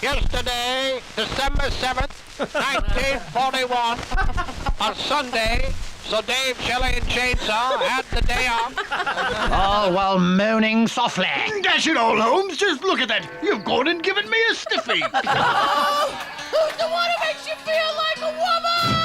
Yesterday, December 7th, 1941, on Sunday, so Dave, Shelley, and Chainsaw had the day off. All while moaning softly. Dash it all, Holmes. Just look at that. You've gone and given me a stiffy. Who's the one who makes you feel like a woman?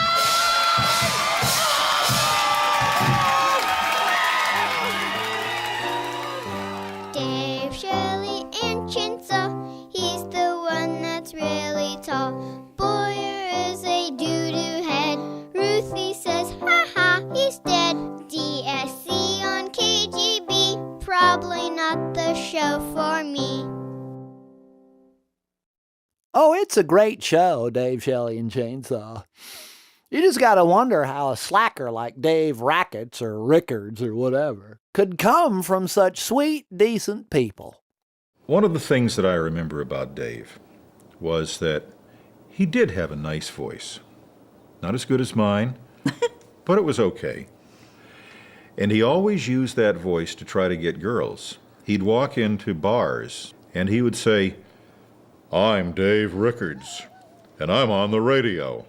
Dave, Shelley, and Chainsaw, he's the one that's really tall. Boyer is a doo-doo head. Ruthie says, ha-ha, he's dead. DSC on KGB, probably not the show for me. Oh, it's a great show, Dave, Shelley, and Chainsaw. You just gotta wonder how a slacker like Dave Rackets or Rickards or whatever could come from such sweet, decent people. One of the things that I remember about Dave was that he did have a nice voice. Not as good as mine, but it was okay. And he always used that voice to try to get girls. He'd walk into bars and he would say, "I'm Dave Rickards, and I'm on the radio.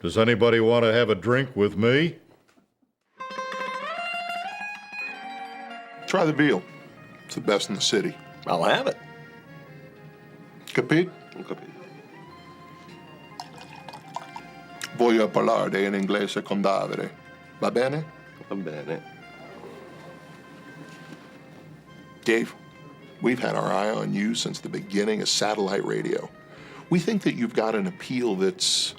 Does anybody want to have a drink with me?" Try the veal. It's the best in the city. I'll have it. Capite? Voglio parlare in inglese con Davide. Va bene? Va bene. Dave, we've had our eye on you since the beginning of satellite radio. We think that you've got an appeal that's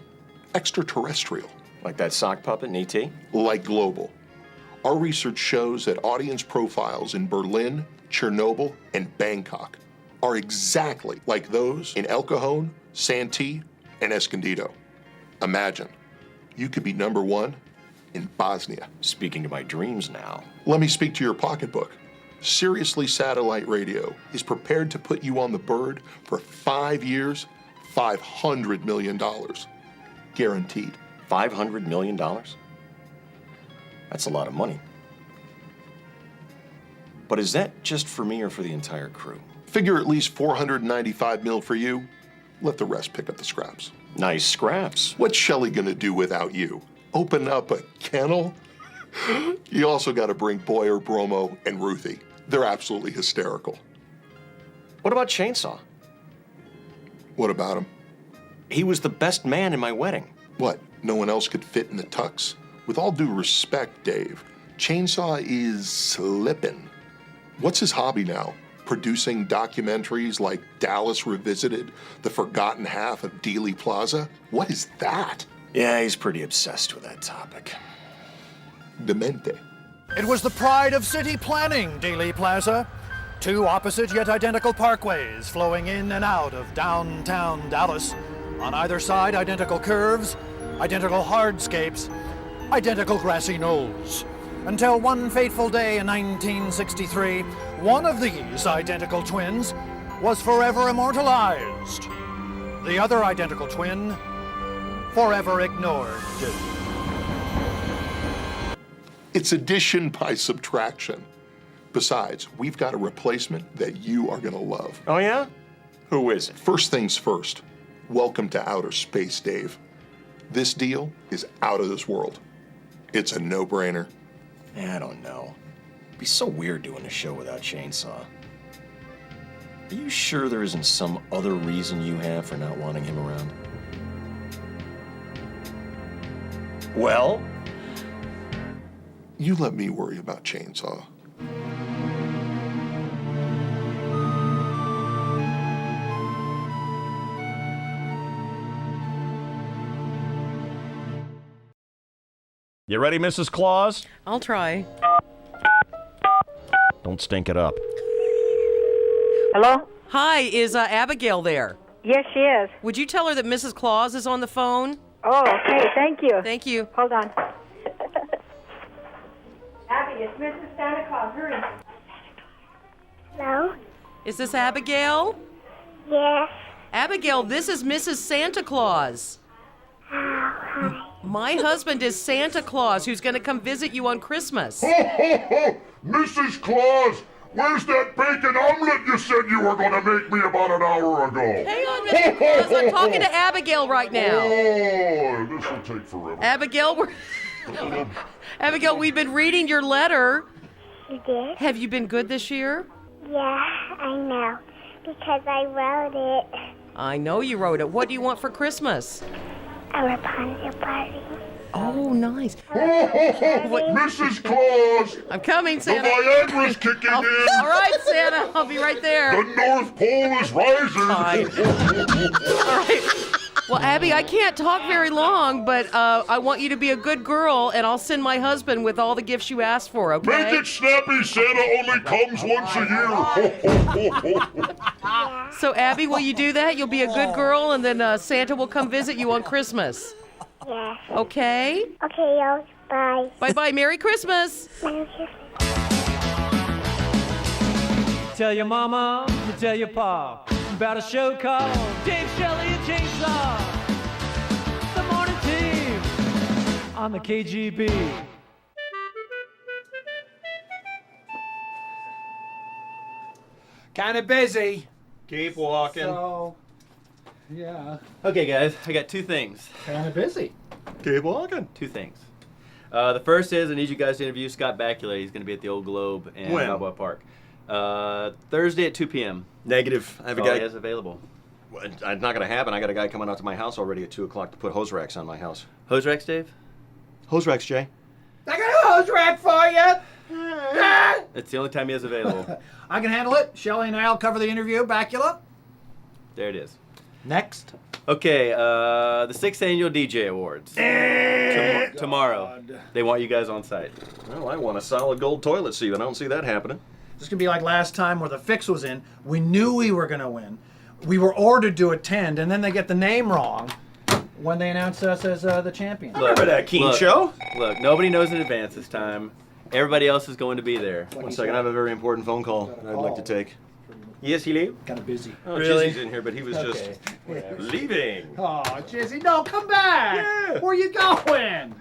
extraterrestrial. Like that sock puppet in E.T.? Like global. Our research shows that audience profiles in Berlin, Chernobyl, and Bangkok are exactly like those in El Cajon, Santee, and Escondido. Imagine, you could be number one in Bosnia. Speaking of my dreams now. Let me speak to your pocketbook. Seriously Satellite Radio is prepared to put you on the bird for 5 years, $500 million. Guaranteed. $500 million? That's a lot of money. But is that just for me or for the entire crew? Figure at least $495 million for you. Let the rest pick up the scraps. Nice scraps. What's Shelley gonna do without you? Open up a kennel? You also gotta bring Boyer, Bromo, and Ruthie. They're absolutely hysterical. What about Chainsaw? What about him? He was the best man in my wedding. What, no one else could fit in the tux? With all due respect, Dave, Chainsaw is slippin'. What's his hobby now? Producing documentaries like Dallas Revisited, The Forgotten Half of Dealey Plaza? What is that? Yeah, he's pretty obsessed with that topic. Demente. It was the pride of city planning, Dealey Plaza. 2 opposite yet identical parkways flowing in and out of downtown Dallas. On either side, identical curves, identical hardscapes, identical grassy knolls. Until one fateful day in 1963, one of these identical twins was forever immortalized. The other identical twin, forever ignored. It's addition by subtraction. Besides, we've got a replacement that you are gonna love. Oh yeah? Who is it? First things first, welcome to outer space, Dave. This deal is out of this world. It's a no-brainer. I don't know. It'd be so weird doing a show without Chainsaw. Are you sure there isn't some other reason you have for not wanting him around? Well? You let me worry about Chainsaw. You ready, Mrs. Claus? I'll try. Don't stink it up. Hello? Hi, is Abigail there? Yes, she is. Would you tell her that Mrs. Claus is on the phone? Oh, okay. Thank you. Thank you. Hold on. Abby, it's Mrs. Santa Claus. Hurry. Hello? Is this Abigail? Yes. Abigail, this is Mrs. Santa Claus. Hi. My husband is Santa Claus, who's going to come visit you on Christmas. Ho, ho, ho! Mrs. Claus, Where's that bacon omelet you said you were going to make me about an hour ago? Hang on, Mr. Claus. I'm talking to Abigail right now. Oh, this will take forever. Abigail, Abigail, we've been reading your letter. You did? Have you been good this year? Yeah, I know. Because I wrote it. I know you wrote it. What do you want for Christmas? A Rapunzel party. Oh, nice. Mrs. Claus! I'm coming, The Santa. Viagra's kicking in! All right, Santa. I'll be right there. The North Pole is rising! All right. Well, Abby, I can't talk very long, but I want you to be a good girl, and I'll send my husband with all the gifts you asked for, okay? Make it snappy, Santa only comes once a year! So, Abby, will you do that? You'll be a good girl, and then Santa will come visit you on Christmas. Yes. Okay? Okay, y'all. Bye. Bye-bye. Merry Christmas. Merry Christmas. Tell your mama, tell your pa about a show called Dave Shelley and Chainsaw. The morning team on the KGB. Kind of busy. Keep walking. So, yeah. Okay, guys, I got two things. Kind of busy. Keep walking. Two things. The first is I need you guys to interview Scott Bakula. He's going to be at the Old Globe in When? Balboa Park. Thursday at 2 p.m. Negative. I have a That's all guy. he has available. Well, it's not going to happen. I got a guy coming out to my house already at 2 o'clock to put hose racks on my house. Hose racks, Dave? Hose racks, Jay. I got a hose rack for you. It's the only time he has available. I can handle it. Shelley and I'll cover the interview. Bakula. There it is. Next. Okay, the 6th Annual DJ Awards. Tomorrow. They want you guys on site. Well, I want a solid gold toilet seat, but I don't see that happening. This is going to be like last time where the fix was in. We knew we were going to win. We were ordered to attend, and then they get the name wrong when they announced us as the champions. Remember that Keen show? Look, nobody knows in advance this time. Everybody else is going to be there. 1 second, I have a very important phone call I'd like to take. Yes, hello? Kind of busy. Oh, Really? Jizzy's in here, but he was Okay. just leaving. Oh, Jizzy, no, come back. Yeah. Where you going?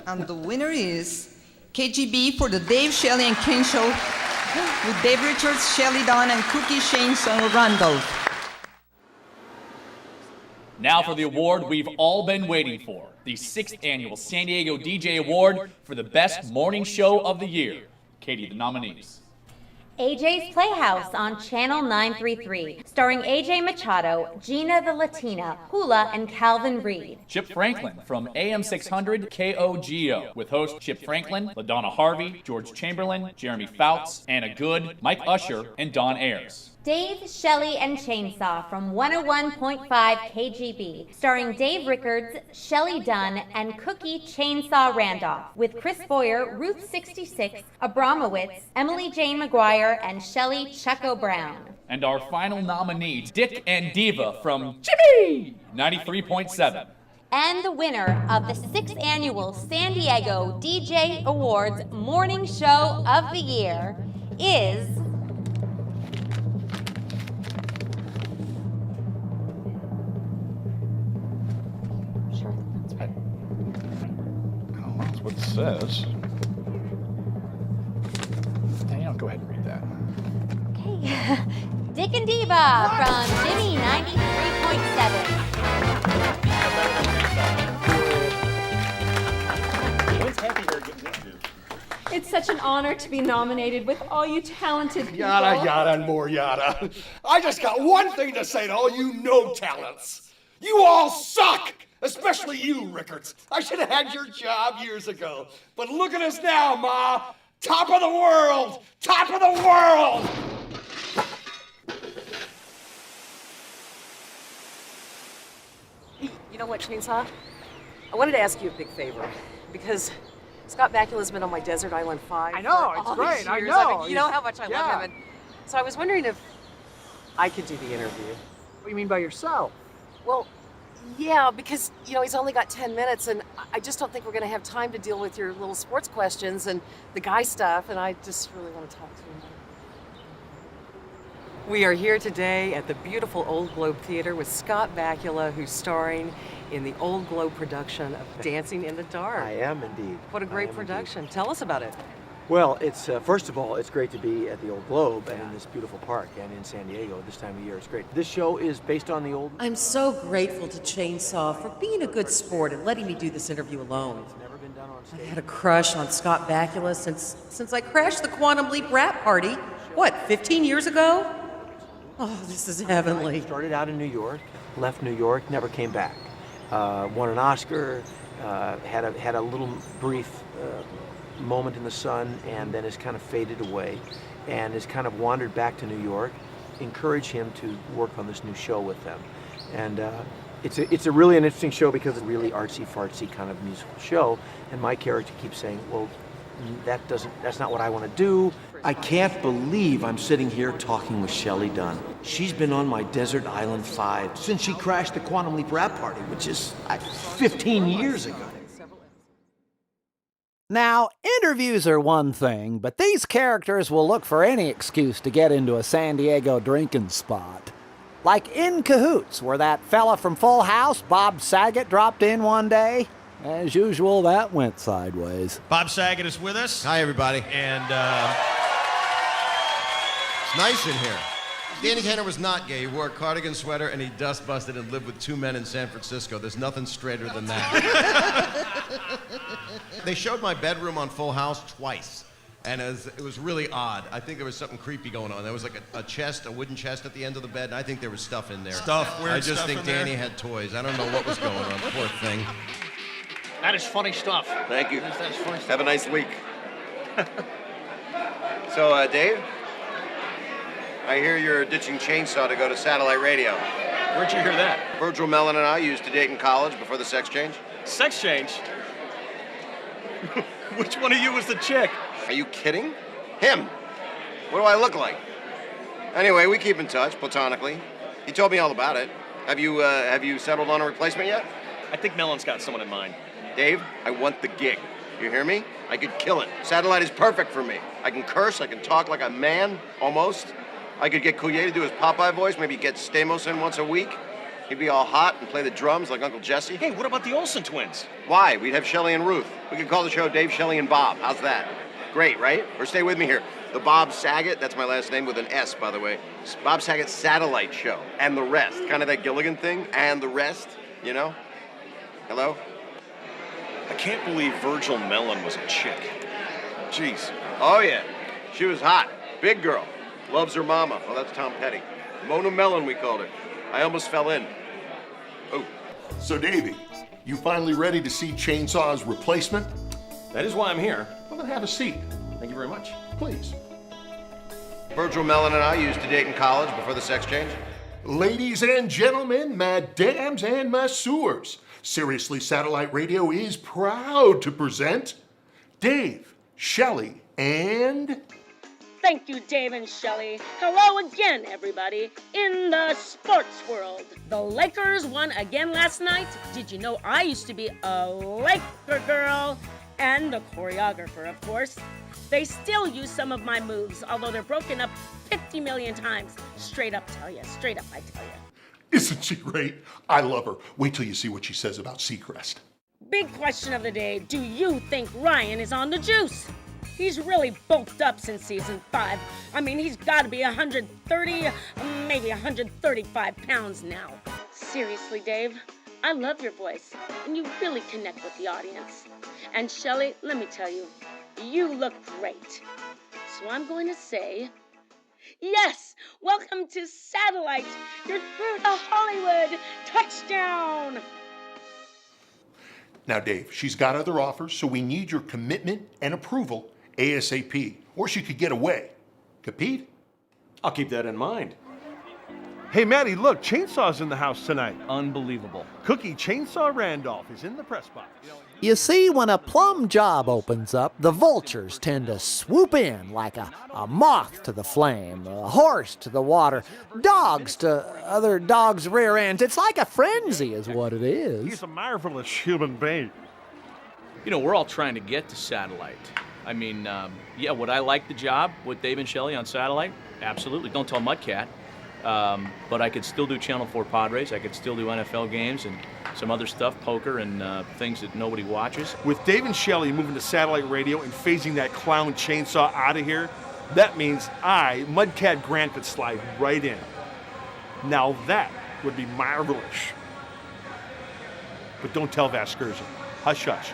And the winner is KGB for the Dave, Shelley, and Ken Show with Dave Richards, Shelley Dunn, and Cookie Chainsaw Randolph. Now for the award we've all been waiting for, the 6th Annual San Diego DJ Award for the Best Morning Show of the Year. Katie, the nominees. AJ's Playhouse on Channel 933, starring AJ Machado, Gina the Latina, Hula, and Calvin Reed. Chip Franklin from AM 600 KOGO, with hosts Chip Franklin, LaDonna Harvey, George Chamberlain, Jeremy Fouts, Anna Good, Mike Usher, and Don Ayers. Dave, Shelley, and Chainsaw from 101.5 KGB, starring Dave Rickards, Shelley Dunn, and Cookie Chainsaw Randolph, with Chris Boyer, Ruth 66, Abramowitz, Emily Jane McGuire, and Shelley Chucko Brown. And our final nominees, Dick and Diva from Jimmy 93.7. And the winner of the 6th Annual San Diego DJ Awards Morning Show of the Year is... That's what it says. Danielle, go ahead and read that. Okay. Dick and Diva from Jimmy 93.7. It's such an honor to be nominated with all you talented people. Yada, yada, and more yada. I just got one thing to say to all you no talents. You all suck! Especially you, Rickards. I should have had your job years ago. But look at us now, Ma. Top of the world! Top of the world! You know what, Chainsaw? I wanted to ask you a big favor, because Scott Bakula's been on my Desert Island 5. I know, for it's all great, these I years. know. mean, you know how much I Yeah. love him. And so I was wondering if I could do the interview. What do you mean by yourself? Well, yeah, because, you know, he's only got 10 minutes, and I just don't think we're going to have time to deal with your little sports questions and the guy stuff, and I just really want to talk to him. We are here today at the beautiful Old Globe Theater with Scott Bakula, who's starring in the Old Globe production of Dancing in the Dark. I am indeed. What a great production. Tell us about it. Well, it's first of all, it's great to be at the Old Globe and in this beautiful park and in San Diego this time of year. It's great. This show is based on the old... I'm so grateful to Chainsaw for being a good sport and letting me do this interview alone. It's never been done on stage. I've had a crush on Scott Bakula since I crashed the Quantum Leap rap party, 15 years ago? Oh, this is heavenly. Started out in New York, left New York, never came back. Won an Oscar, had a little brief moment in the sun, and then has kind of faded away and has kind of wandered back to New York. Encourage him to work on this new show with them. And it's a really an interesting show because it's a really artsy-fartsy kind of musical show, and my character keeps saying, well, that's not what I want to do. I can't believe I'm sitting here talking with Shelley Dunn. She's been on my Desert Island 5 since she crashed the Quantum Leap rap party, which is 15 years ago. Now, interviews are one thing, but these characters will look for any excuse to get into a San Diego drinking spot. Like In Cahoots, where that fella from Full House, Bob Saget, dropped in one day. As usual, that went sideways. Bob Saget is with us. Hi, everybody. And it's nice in here. Danny Tanner was not gay. He wore a cardigan sweater and he dust busted and lived with 2 men in San Francisco. There's nothing straighter than that. They showed my bedroom on Full House twice. And it was really odd. I think there was something creepy going on. There was like a chest, a wooden chest at the end of the bed, and I think there was stuff in there. Stuff? Weird I just stuff think in there? Danny had toys. I don't know what was going on. Poor thing. That is funny stuff. Thank you. That is funny stuff. Have a nice week. So, Dave, I hear you're ditching Chainsaw to go to satellite radio. Where'd you hear that? Virgil Mellon and I used to date in college before the sex change. Sex change? Which one of you was the chick? Are you kidding? Him. What do I look like? Anyway, we keep in touch, platonically. He told me all about it. Have you settled on a replacement yet? I think Mellon's got someone in mind. Dave, I want the gig. You hear me? I could kill it. Satellite is perfect for me. I can curse, I can talk like a man, almost. I could get Coulier to do his Popeye voice, maybe get Stamos in once a week. He'd be all hot and play the drums like Uncle Jesse. Hey, what about the Olsen twins? Why? We'd have Shelley and Ruth. We could call the show Dave, Shelley, and Bob. How's that? Great, right? Or stay with me here. The Bob Saget, that's my last name with an S, by the way. Bob Saget Satellite Show. And the rest. Kind of that Gilligan thing. And the rest, you know? Hello? I can't believe Virgil Mellon was a chick. Jeez. Oh, yeah. She was hot. Big girl. Loves her mama. Oh, that's Tom Petty. Mona Mellon, we called her. I almost fell in. Oh. So, Davey, you finally ready to see Chainsaw's replacement? That is why I'm here. Well, then have a seat. Thank you very much. Please. Virgil Mellon and I used to date in college before the sex change. Ladies and gentlemen, madams and masseurs, Seriously Satellite Radio is proud to present Dave, Shelley, and... Thank you, Dave and Shelley. Hello again, everybody, in the sports world. The Lakers won again last night. Did you know I used to be a Laker girl? And a choreographer, of course. They still use some of my moves, although they're broken up 50 million times. Straight up, I tell you. Isn't she great? I love her. Wait till you see what she says about Seacrest. Big question of the day, do you think Ryan is on the juice? He's really bulked up since season 5. I mean, he's got to be 130, maybe 135 pounds now. Seriously, Dave, I love your voice, and you really connect with the audience. And Shelley, let me tell you, you look great. So I'm going to say, yes, welcome to Satellite. You're through to Hollywood. Touchdown. Now, Dave, she's got other offers, so we need your commitment and approval ASAP, or she could get away. Capite? I'll keep that in mind. Hey, Maddie, look, Chainsaw's in the house tonight. Unbelievable. Cookie Chainsaw Randolph is in the press box. You see, when a plum job opens up, the vultures tend to swoop in like a moth to the flame, a horse to the water, dogs to other dogs' rear ends. It's like a frenzy is what it is. He's a marvelous human being. You know, we're all trying to get to Satellite. I mean, yeah, would I like the job with Dave and Shelley on Satellite? Absolutely. Don't tell Mudcat. But I could still do Channel 4 Padres. I could still do NFL games and some other stuff, poker and things that nobody watches. With Dave and Shelley moving to satellite radio and phasing that clown chainsaw out of here, that means I, Mudcat Grant, could slide right in. Now that would be marvelous. But don't tell Vasgersian. Hush, hush.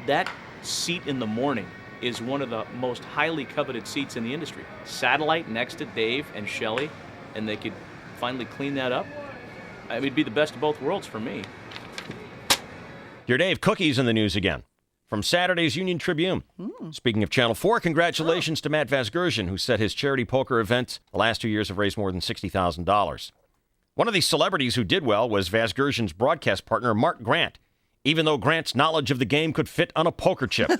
That seat in the morning is one of the most highly coveted seats in the industry. Satellite next to Dave and Shelley, and they could finally clean that up. I mean, it'd be the best of both worlds for me. Your Dave, Cookie's in the news again from Saturday's Union Tribune. Speaking of Channel 4, congratulations to Matt Vasgersian, who said his charity poker events the last 2 years have raised more than $60,000. One of the celebrities who did well was Vasgersian's broadcast partner, Mark Grant, even though Grant's knowledge of the game could fit on a poker chip.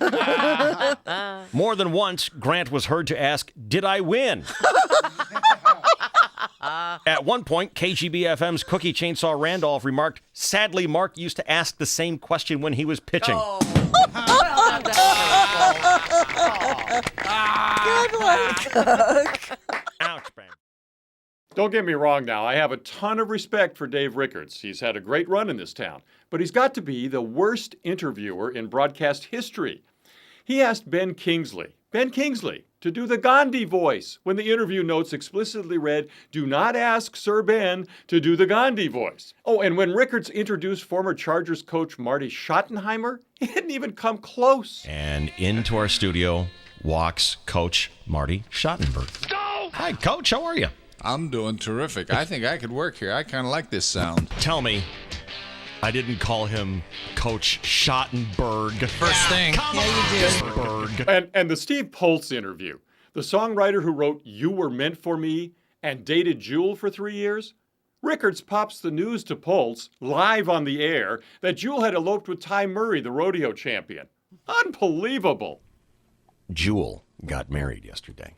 More than once, Grant was heard to ask, "Did I win?" At one point, KGB-FM's Cookie Chainsaw Randolph remarked, "Sadly, Mark used to ask the same question when he was pitching." Good one, Cook. Ouch, man. Don't get me wrong now, I have a ton of respect for Dave Rickards. He's had a great run in this town, but he's got to be the worst interviewer in broadcast history. He asked Ben Kingsley, to do the Gandhi voice when the interview notes explicitly read, "Do not ask Sir Ben to do the Gandhi voice." Oh, and when Rickards introduced former Chargers coach Marty Schottenheimer, he didn't even come close. And into our studio walks Coach Marty Schottenberg. No! Hi, Coach. How are you? I'm doing terrific. I think I could work here. I kind of like this sound. Tell me, I didn't call him Coach Schottenberg. First thing. And the Steve Poltz interview, the songwriter who wrote "You Were Meant for Me" and dated Jewel for 3 years, Rickards pops the news to Poltz live on the air that Jewel had eloped with Ty Murray, the rodeo champion. Unbelievable. Jewel got married yesterday.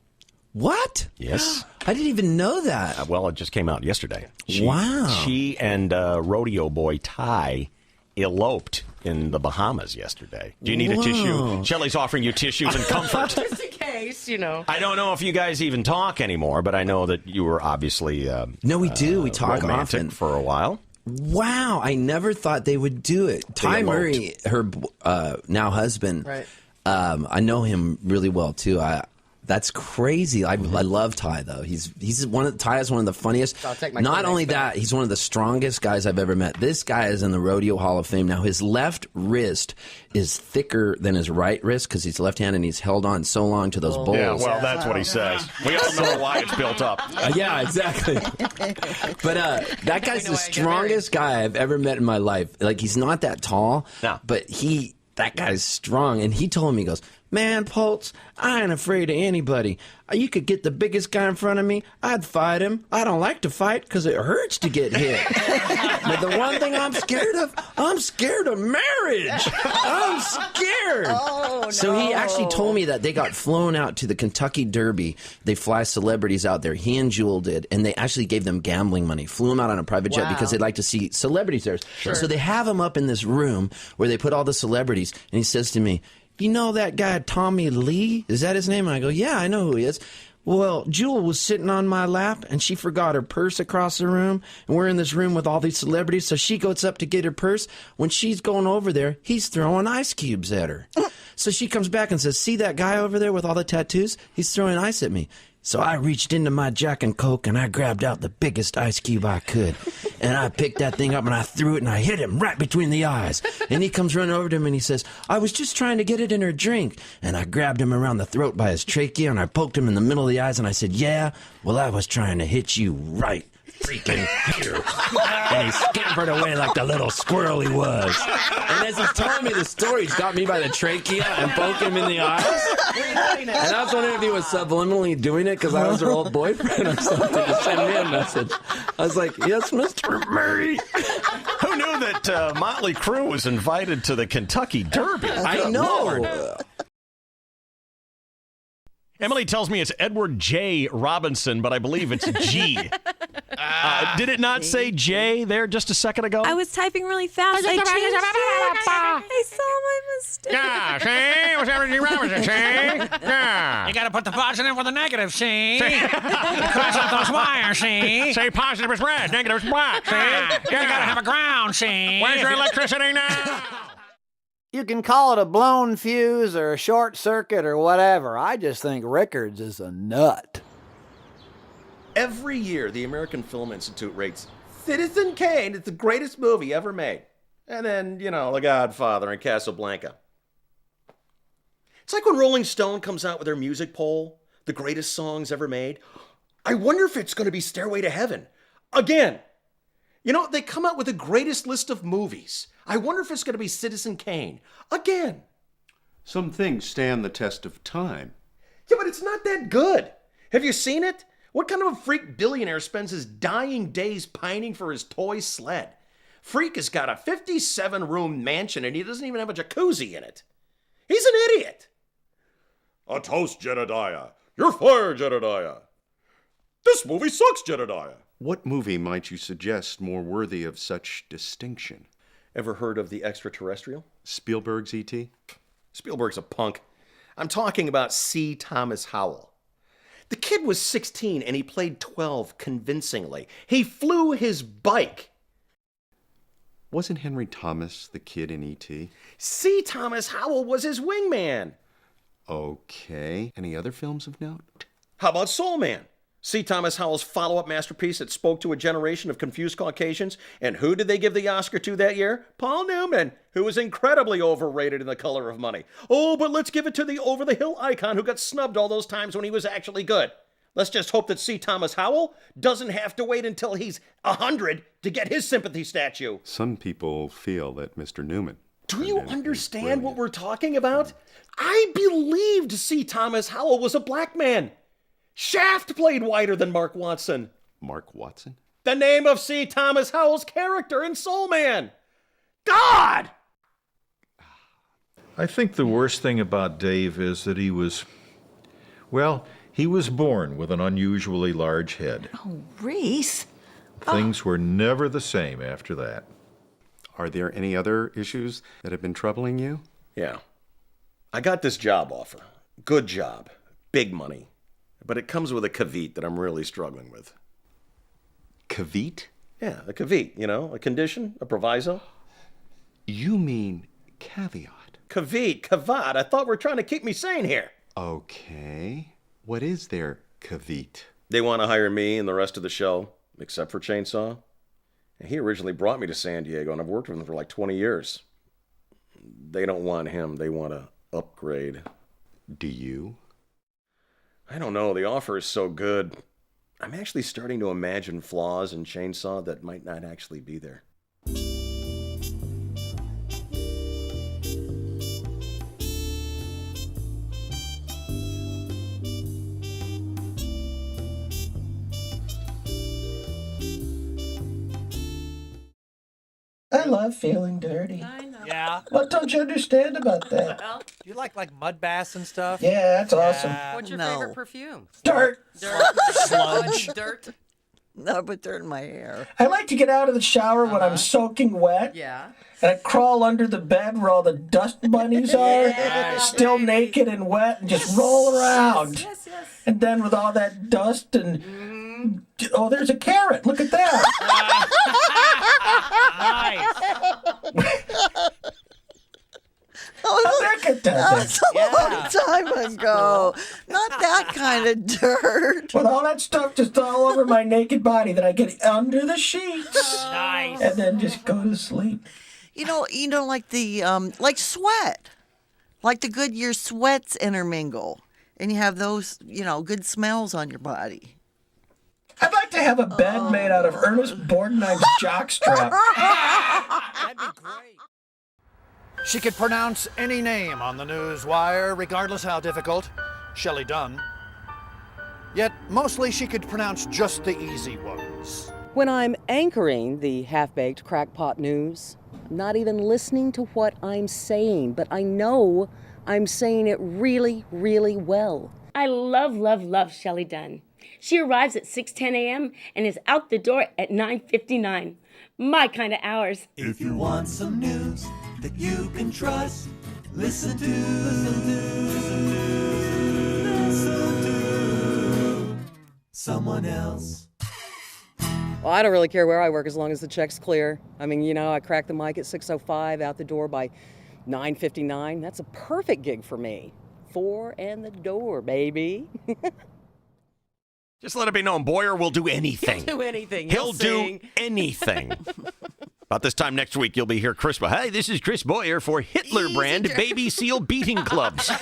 What? Yes. I didn't even know that. Well, it just came out yesterday. Wow. She and rodeo boy Ty eloped in the Bahamas yesterday. Do you need a tissue? Shelley's offering you tissues and comfort. Just in case, you know. I don't know if you guys even talk anymore, but I know that you were obviously no, we do. We talk romantic often for a while. Wow, I never thought they would do it. Ty Murray, her now husband, right. I know him really well too. That's crazy. I love Ty though. Ty is one of the funniest. Not only that, he's one of the strongest guys I've ever met. This guy is in the Rodeo Hall of Fame. Now his left wrist is thicker than his right wrist because he's left-handed and he's held on so long to those bowls. Yeah, well, that's what he says. We all know why it's built up. Yeah, exactly. But that guy's the strongest guy I've ever met in my life. Like, he's not that tall, but that guy's strong. And he told me, he goes, "Man, Poltz, I ain't afraid of anybody. You could get the biggest guy in front of me, I'd fight him. I don't like to fight because it hurts to get hit. But the one thing I'm scared of marriage. I'm scared." Oh, no. So he actually told me that they got flown out to the Kentucky Derby. They fly celebrities out there. He and Jewel did. And they actually gave them gambling money. Flew them out on a private jet because they'd like to see celebrities there. Sure. So they have him up in this room where they put all the celebrities. And he says to me, "You know that guy Tommy Lee? Is that his name?" And I go, "Yeah, I know who he is." Well, Jewel was sitting on my lap, and she forgot her purse across the room, and we're in this room with all these celebrities, so she goes up to get her purse. When she's going over there, he's throwing ice cubes at her. So she comes back and says, "See that guy over there with all the tattoos? He's throwing ice at me." So I reached into my Jack and Coke, and I grabbed out the biggest ice cube I could. And I picked that thing up, and I threw it, and I hit him right between the eyes. And he comes running over to him, and he says, "I was just trying to get it in her drink." And I grabbed him around the throat by his trachea, and I poked him in the middle of the eyes, and I said, "Yeah, well, I was trying to hit you right freaking here." And he scampered away like the little squirrel he was. And as he's telling me the story, he's got me by the trachea and poked him in the eyes. And I was wondering if he was subliminally doing it because I was her old boyfriend or something to send me a message. I was like, "Yes, Mr. Murray." Who knew that Motley Crue was invited to the Kentucky Derby? I know. Emily tells me it's Edward J. Robinson, but I believe it's G. Did it not say J there just a second ago? I was typing really fast. I changed it. I saw my mistake. Yeah, see? What's everything wrong with it, see? Yeah. You gotta put the positive with the negative, see? Cross out those wires, see? Say positive is red, negative is black, see? You gotta have a ground, see? Where's your electricity now? You can call it a blown fuse or a short circuit or whatever. I just think Rickards is a nut. Every year, the American Film Institute rates Citizen Kane as the greatest movie ever made. And then, you know, The Godfather and Casablanca. It's like when Rolling Stone comes out with their music poll, the greatest songs ever made. I wonder if it's going to be Stairway to Heaven. Again. You know, they come out with the greatest list of movies. I wonder if it's going to be Citizen Kane. Again. Some things stand the test of time. Yeah, but it's not that good. Have you seen it? What kind of a freak billionaire spends his dying days pining for his toy sled? Freak has got a 57-room mansion and he doesn't even have a jacuzzi in it. He's an idiot. A toast, Jedediah. You're fired, Jedediah. This movie sucks, Jedediah. What movie might you suggest more worthy of such distinction? Ever heard of The Extraterrestrial? Spielberg's E.T.? Spielberg's a punk. I'm talking about C. Thomas Howell. The kid was 16 and he played 12 convincingly. He flew his bike. Wasn't Henry Thomas the kid in E.T.? C. Thomas Howell was his wingman. Okay. Any other films of note? How about Soul Man? C. Thomas Howell's follow-up masterpiece that spoke to a generation of confused Caucasians. And who did they give the Oscar to that year? Paul Newman, who was incredibly overrated in The Color of Money. Oh, but let's give it to the over-the-hill icon who got snubbed all those times when he was actually good. Let's just hope that C. Thomas Howell doesn't have to wait until he's 100 to get his sympathy statue. Some people feel that Mr. Newman. Do you understand what we're talking about? I believed C. Thomas Howell was a black man. Shaft played whiter than Mark Watson. Mark Watson? The name of C. Thomas Howell's character in Soul Man. God! I think the worst thing about Dave is that he was born with an unusually large head. Oh, Reese. Things were never the same after that. Are there any other issues that have been troubling you? Yeah. I got this job offer. Good job. Big money. But it comes with a caveat that I'm really struggling with. Caveat? Yeah, a caveat, you know, a condition, a proviso. You mean caveat? Caveat. I thought we were trying to keep me sane here. Okay. What is their caveat? They want to hire me and the rest of the show, except for Chainsaw. And he originally brought me to San Diego, and I've worked with him for like 20 years. They don't want him. They want to upgrade. Do you? I don't know. The offer is so good. I'm actually starting to imagine flaws in Chainsaw that might not actually be there. I love feeling dirty. I know. Yeah. What don't you understand about that? Well, Do you like mud baths and stuff? Yeah, that's awesome. what's your favorite perfume? Dirt. Sludge. Dirt. No, but dirt in my hair. I like to get out of the shower when I'm soaking wet. Yeah. And I crawl under the bed where all the dust bunnies are, still naked and wet, and just roll around. Yes. And then with all that dust and... Oh, there's a carrot. Look at that. That was a long time ago. Not that kind of dirt. With all that stuff just all over my naked body, then I get under the sheets. Nice. And then just go to sleep. You know, like the like sweat, like the Goodyear sweats intermingle, and you have those, good smells on your body. I'd like to have a bed made out of Ernest Borgnine's jockstrap. That'd be great. She could pronounce any name on the news wire, regardless how difficult. Shelley Dunn. Yet, mostly she could pronounce just the easy ones. When I'm anchoring the half-baked crackpot news, I'm not even listening to what I'm saying, but I know I'm saying it really, really well. I love, love, love Shelley Dunn. She arrives at 6:10 a.m. and is out the door at 9:59. My kind of hours. If you want some news that you can trust, listen to someone else. Well, I don't really care where I work as long as the check's clear. I mean, you know, I crack the mic at 6:05, out the door by 9:59. That's a perfect gig for me. 4 and the door, baby. Just let it be known, Boyer will do anything. He'll do anything. He'll do anything. About this time next week, you'll be here, Chris. Hey, this is Chris Boyer for Hitler brand baby seal beating clubs.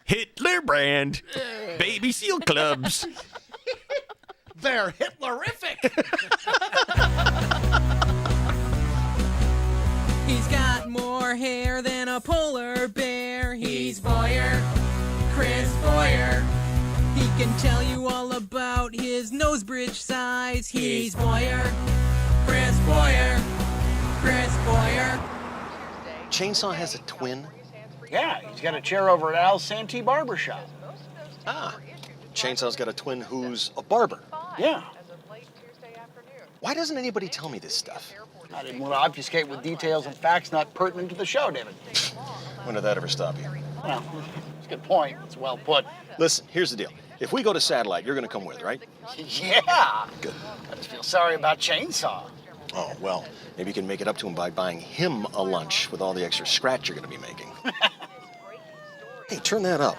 Hitler brand baby seal clubs. They're Hitlerific. He's got more hair than a polar bear. He's Boyer, Chris Boyer. He can tell you all about his nose bridge size. He's Boyer, Chris Boyer, Chris Boyer. Chainsaw has a twin? Yeah, he's got a chair over at Al's Santee Barber Shop. Ah, Chainsaw's got a twin who's a barber. Yeah. Why doesn't anybody tell me this stuff? I didn't want to obfuscate with details and facts not pertinent to the show, David. When did that ever stop you? Well, it's a good point. It's well put. Listen, here's the deal. If we go to Satellite, you're going to come with, right? Yeah. Good. I just feel sorry about Chainsaw. Oh, well, maybe you can make it up to him by buying him a lunch with all the extra scratch you're going to be making. Hey, turn that up.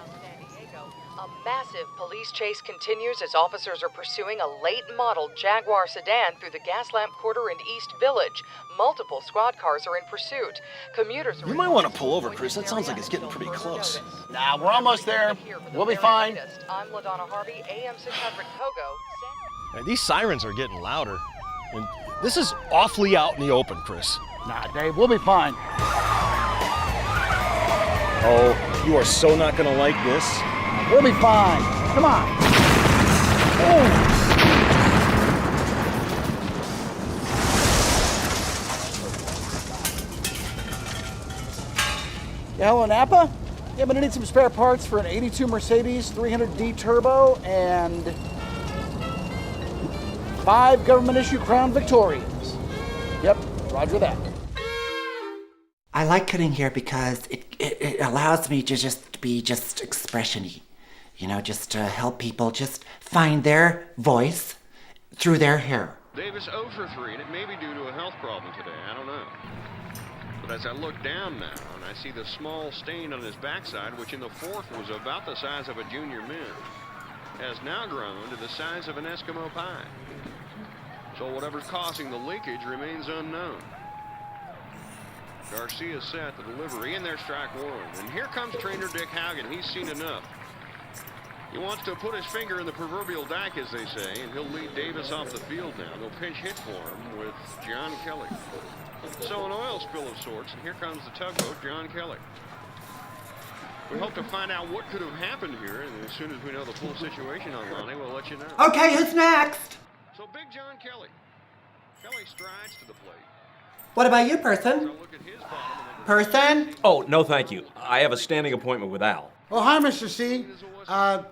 A massive police chase continues as officers are pursuing a late-model Jaguar sedan through the Gaslamp Quarter in East Village. Multiple squad cars are in pursuit. Commuters are... You might want to pull over, Chris. That sounds like it's getting pretty close. Nah, we're almost there. We'll be fine. I'm LaDonna Harvey, AM 600 Pogo. These sirens are getting louder. And this is awfully out in the open, Chris. Nah, Dave, we'll be fine. Oh, you are so not going to like this. We'll be fine. Come on. Oh. Yeah, hello, Napa? Yeah, I'm gonna need some spare parts for an 82 Mercedes 300D Turbo and 5 government-issue Crown Victorias. Yep, roger that. I like cutting hair because it allows me to just be expression-y. You know, just to help people just find their voice through their hair. Davis 0 for 3, and it may be due to a health problem today. I don't know. But as I look down now, and I see the small stain on his backside, which in the fourth was about the size of a junior mint, has now grown to the size of an Eskimo pie. So whatever's causing the leakage remains unknown. Garcia set the delivery, and there's strike one. And here comes trainer Dick Haugen. He's seen enough. He wants to put his finger in the proverbial dike, as they say, and he'll lead Davis off the field now. They'll pinch hit for him with John Kelly. So an oil spill of sorts, and here comes the tugboat, John Kelly. We hope to find out what could have happened here, and as soon as we know the full situation on Lonnie, we'll let you know. Okay, who's next? So Big John Kelly. Kelly strides to the plate. What about you, person? Person? Oh, no thank you. I have a standing appointment with Al. Oh, hi, Mr. C.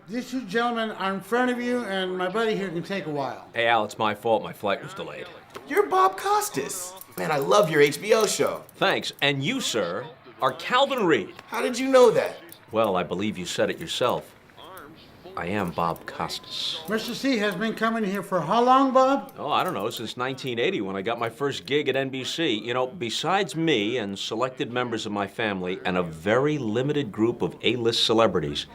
These two gentlemen are in front of you, and my buddy here can take a while. Hey, Al, it's my fault. My flight was delayed. You're Bob Costas. Man, I love your HBO show. Thanks. And you, sir, are Calvin Reed. How did you know that? Well, I believe you said it yourself. I am Bob Costas. Mr. C has been coming here for how long, Bob? Oh, I don't know, since 1980 when I got my first gig at NBC. You know, besides me and selected members of my family and a very limited group of A-list celebrities,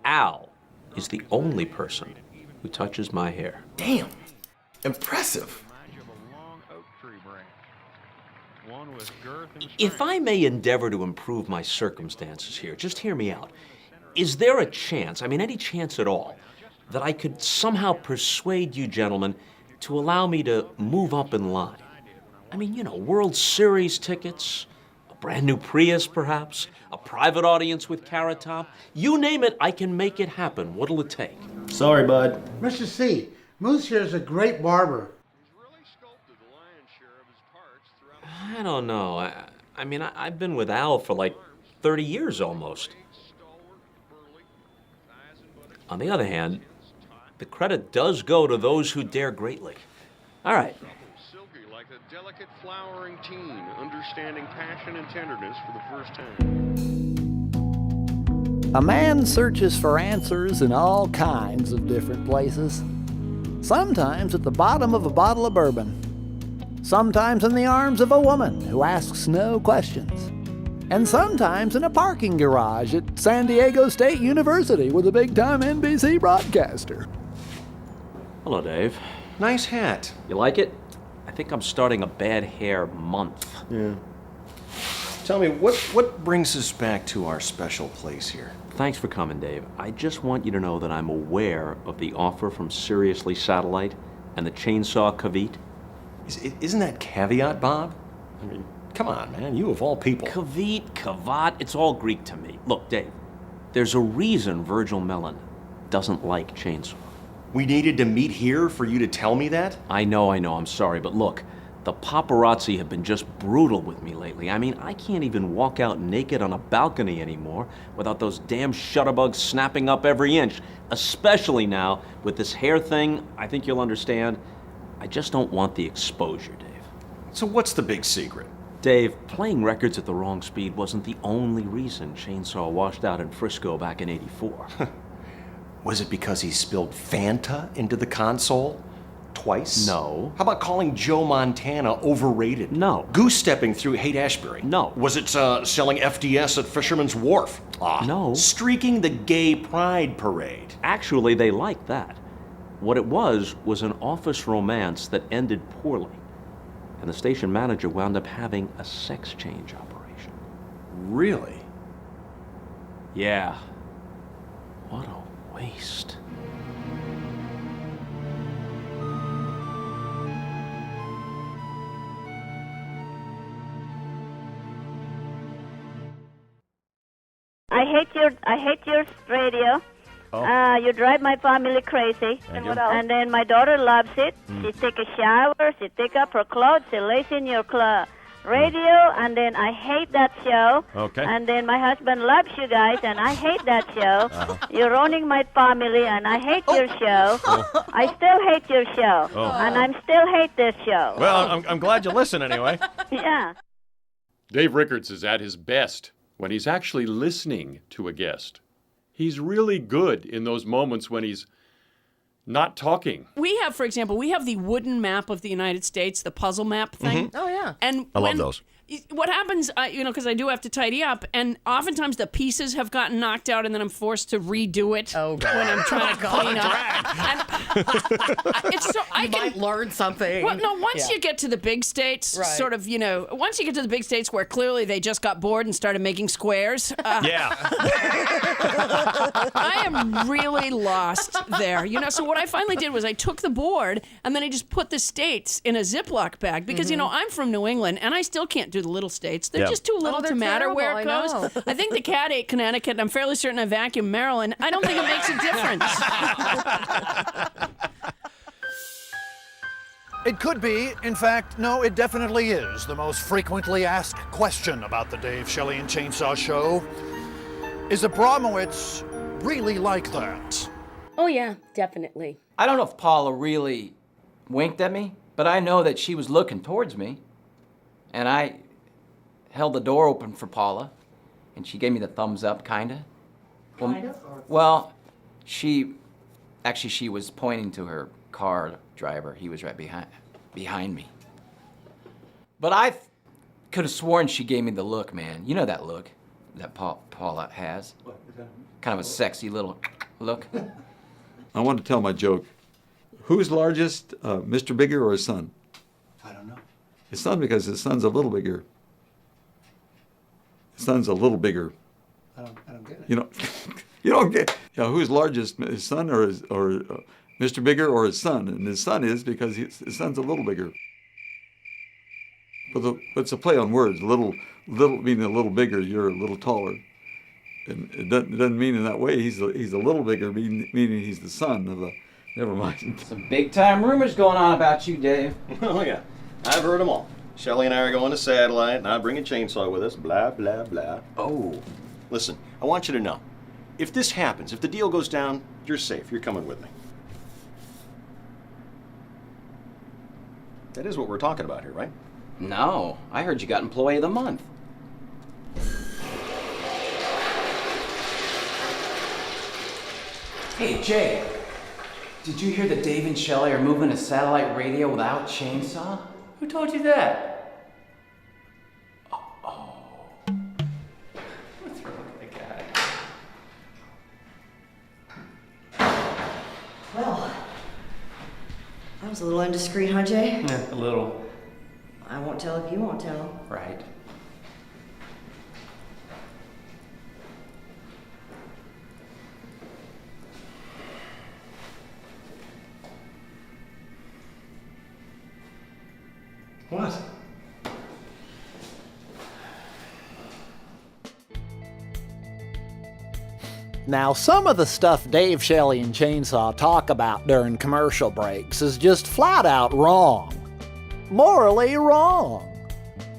Al is the only person who touches my hair. Damn. Impressive. If I may endeavor to improve my circumstances here, just hear me out. Is there a chance, any chance at all, that I could somehow persuade you gentlemen to allow me to move up in line? World Series tickets, a brand new Prius perhaps, a private audience with Carrot Top. You name it, I can make it happen. What'll it take? Sorry, bud. Mr. C, Moose here is a great barber. I don't know. I've been with Al for like 30 years almost. On the other hand, the credit does go to those who dare greatly. All right. Silky like a delicate flowering teen, understanding passion and tenderness for the first time. A man searches for answers in all kinds of different places. Sometimes at the bottom of a bottle of bourbon. Sometimes in the arms of a woman who asks no questions. And sometimes in a parking garage at San Diego State University with a big-time NBC broadcaster. Hello, Dave. Nice hat. You like it? I think I'm starting a bad hair month. Yeah. Tell me, what brings us back to our special place here? Thanks for coming, Dave. I just want you to know that I'm aware of the offer from Seriously Satellite and the chainsaw Kavit. Isn't that caveat, Bob? I mean, come on, man. You of all people. Kavit, Kavat, it's all Greek to me. Look, Dave, there's a reason Virgil Mellon doesn't like chainsaw. We needed to meet here for you to tell me that? I know, I'm sorry, but look, the paparazzi have been just brutal with me lately. I mean, I can't even walk out naked on a balcony anymore without those damn shutterbugs snapping up every inch. Especially now, with this hair thing, I think you'll understand. I just don't want the exposure, Dave. So what's the big secret? Dave, playing records at the wrong speed wasn't the only reason Chainsaw washed out in Frisco back in '84. Was it because he spilled Fanta into the console? Twice? No. How about calling Joe Montana overrated? No. Goose-stepping through Haight-Ashbury? No. Was it selling FDS at Fisherman's Wharf? No. Streaking the gay pride parade? Actually, they liked that. What it was an office romance that ended poorly. And the station manager wound up having a sex change operation. Really? Yeah. What a waste. I hate your radio. Oh. You drive my family crazy. And you? And then my daughter loves it. She take a shower. She take up her clothes. She lays in your radio. And then I hate that show. Okay. And then my husband loves you guys, and I hate that show. You're owning my family, and I hate your show. I still hate your show. And I still hate this show. Well, I'm glad you listen anyway. Yeah. Dave Rickards is at his best when he's actually listening to a guest. He's really good in those moments when he's not talking. We have, for example, the wooden map of the United States, the puzzle map thing. Mm-hmm. Oh, yeah. And I love those. What happens, because I do have to tidy up, and oftentimes the pieces have gotten knocked out, and then I'm forced to redo it when I'm trying to clean up. And it's so I might learn something. Well, no, once you get to the big states, Right. sort of, once you get to the big states where clearly they just got bored and started making squares. Yeah. I am really lost there. So what I finally did was I took the board and then I just put the states in a Ziploc bag because, I'm from New England and I still can't do the little states. They're just too little to matter where it goes. I think the cat ate Connecticut and I'm fairly certain I vacuumed Maryland. I don't think it makes a difference. It could be. In fact, no, it definitely is the most frequently asked question about the Dave Shelley and Chainsaw Show. Is Abramowitz really like that? Oh, yeah, definitely. I don't know if Paula really winked at me, but I know that she was looking towards me. And I held the door open for Paula, and she gave me the thumbs up, kinda. Well, she was pointing to her car driver. He was right behind me. But I could have sworn she gave me the look, man. You know that look that Paula has? Kind of a sexy little look. I want to tell my joke. Who's largest, Mr. Bigger or his son? I don't know. His son, because his son's a little bigger. His son's a little bigger. I don't get it. You don't get. Who's largest, his son or Mr. Bigger or his son? And his son is because his son's a little bigger. But it's a play on words. Little meaning a little bigger. You're a little taller, and it doesn't mean in that way. He's a little bigger, meaning he's the son of a. Never mind. Some big time rumors going on about you, Dave. Oh yeah, I've heard them all. Shelley and I are going to Satellite, not bringing chainsaw with us, blah, blah, blah. Oh. Listen, I want you to know, if this happens, if the deal goes down, you're safe. You're coming with me. That is what we're talking about here, right? No, I heard you got Employee of the Month. Hey, Jay. Did you hear that Dave and Shelley are moving to satellite radio without chainsaw? Who told you that? Uh-oh. What's wrong with the guy? Well, that was a little indiscreet, huh, Jay? Yeah, a little. I won't tell if you won't tell. Right. What? Now, some of the stuff Dave, Shelley, and Chainsaw talk about during commercial breaks is just flat out wrong. Morally wrong.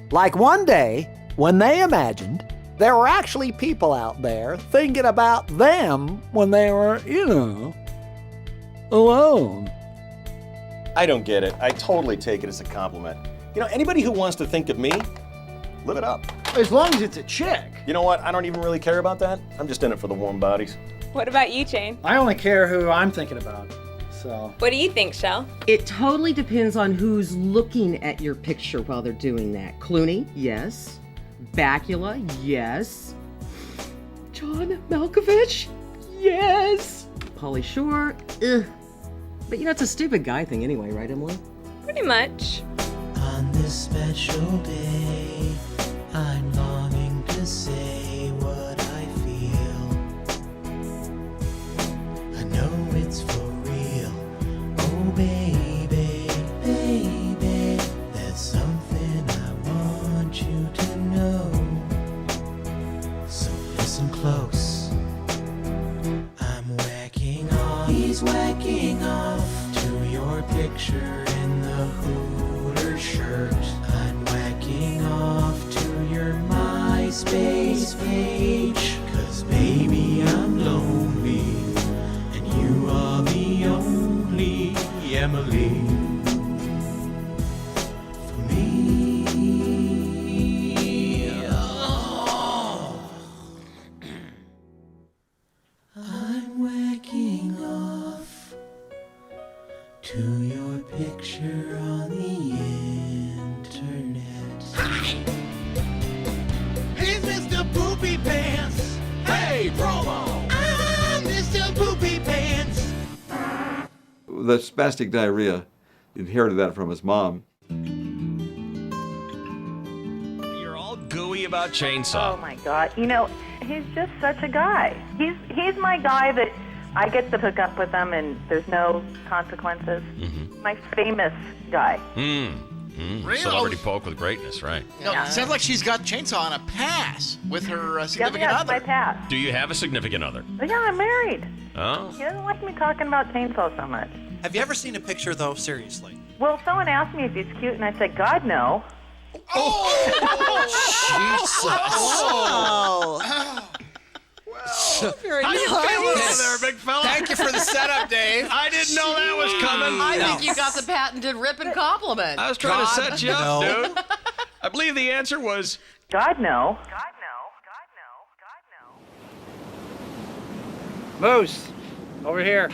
Like one day, when they imagined there were actually people out there thinking about them when they were, alone. I don't get it. I totally take it as a compliment. You know, anybody who wants to think of me, live it up. As long as it's a chick. You know what? I don't even really care about that. I'm just in it for the warm bodies. What about you, Jane? I only care who I'm thinking about, so. What do you think, Shell? It totally depends on who's looking at your picture while they're doing that. Clooney, yes. Bakula, yes. John Malkovich, yes. Pauly Shore, ugh. But it's a stupid guy thing anyway, right, Emily? Pretty much. On this special day, I'm longing to say what I feel. I know it's for real. Oh, baby, baby, there's something I want you to know. So listen close. I'm whacking off. He's whacking off to your picture in the Hooter shirt. I'm whacking off to your MySpace page. 'Cause baby, I'm lonely, and you are the only Emily for me. Oh. I'm whacking off to your picture on the internet. He's Mr. Poopy Pants. Hey, promo. I'm Mr. Poopy Pants. The spastic diarrhea, inherited that from his mom. You're all gooey about Chainsaw. Oh my God! He's just such a guy. He's my guy that I get to hook up with him and there's no consequences. Mm-hmm. My famous guy. Really? Celebrity poke with greatness, right? No, it sounds like she's got Chainsaw on a pass with her significant yes, other. my pass. Do you have a significant other? Yeah, I'm married. Oh. He doesn't like me talking about Chainsaw so much. Have you ever seen a picture, though, seriously? Well, someone asked me if he's cute, and I said, God, no. Jesus. Very How you feeling over there, big fella? Thank you for the setup, Dave. I didn't know that was coming. I think you got the patented rip and compliment. I was trying to set you up, no. dude. I believe the answer was God, no. Moose, over here.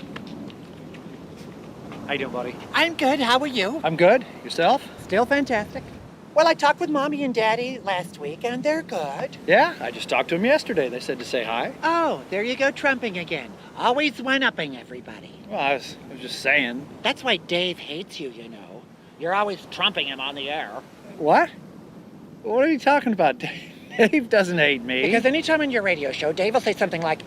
How you doing, buddy? I'm good. How are you? I'm good. Yourself? Still fantastic. Well, I talked with Mommy and Daddy last week, and they're good. Yeah, I just talked to them yesterday. They said to say hi. Oh, there you go, trumping again. Always one-upping everybody. Well, I was just saying. That's why Dave hates you, you know. You're always trumping him on the air. What? What are you talking about, Dave? Dave doesn't hate me. Because anytime on your radio show, Dave will say something like,